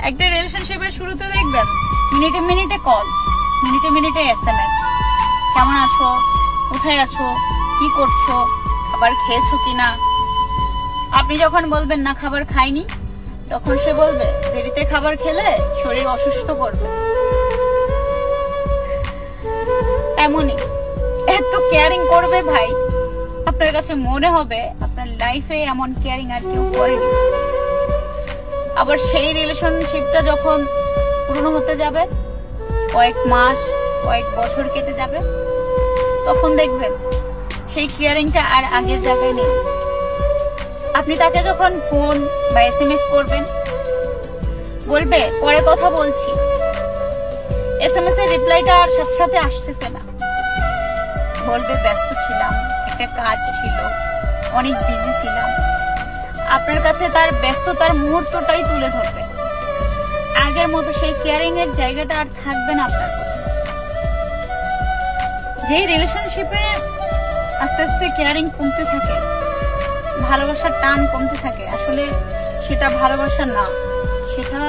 একটা রিলেশনশিপের শুরুতে দেখবেন মিনিটে মিনিটে কল, মিনিটে মিনিটে SMS, কেমন আছো, কোথায় আছো, কি করছো, খাবার খেয়েছো কিনা। আপনি যখন বলবেন না খাবার খাইনি, তখন সে বলবে দেরিতে খাবার খেলে শরীর অসুস্থ করবে। এমনই এত কেয়ারিং করবে ভাই, আপনার কাছে মনে হবে আপনার লাইফে এমন কেয়ারিং আর কেউ করেনি। আবার সেই রিলেশনশিপটা যখন পুরনো হতে যাবে, কয়েক মাস কয়েক বছর কেটে যাবে, তখন দেখবেন সেই কেয়ারিংটা আর আগের জায়গায় নেই। আপনি তাকে যখন ফোন বা SMS করবেন, বলবে পরে কথা বলছি, SMS এর রিপ্লাইটা আর সাথে সাথে আসতেছে না, বলবে ব্যস্ত ছিলাম, একটা কাজ ছিল, অনেক বিজি ছিলাম। আপনার কাছে তার ব্যস্ততার মুহূর্তটাই তুলে ধরবে। আগের মতো সেই কেয়ারিং এর জায়গাটা আর থাকবে না আপনার কাছে। যেই রিলেশনশিপে আস্তে আস্তে কেয়ারিং কমতে থাকে, ভালোবাসার টান কমতে থাকে, আসলে সেটা ভালোবাসা না, সেটা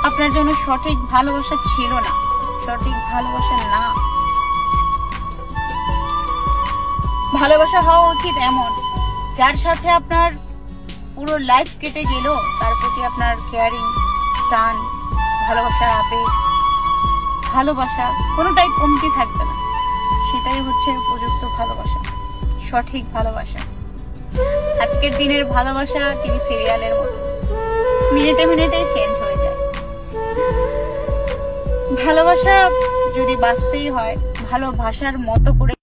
আপনার জন্য সঠিক ভালোবাসা ছিল না, সঠিক ভালোবাসা না। ভালোবাসা হওয়া উচিত এমন, যার সাথে আপনার পুরো লাইফ কেটে গেল, তার প্রতি আপনার কেয়ারিং, টান, ভালোবাসার আবেগ, ভালোবাসা কোনোটাই কমতি থাকবে না। সেটাই হচ্ছে উপযুক্ত ভালোবাসা, সঠিক ভালোবাসা। আজকের দিনের ভালোবাসা টিভি সিরিয়ালের মতো, মিনিটে মিনিটে চেঞ্জ হয়ে যায়। ভালোবাসা যদি বাঁচতেই হয়, ভালোবাসার মতো করে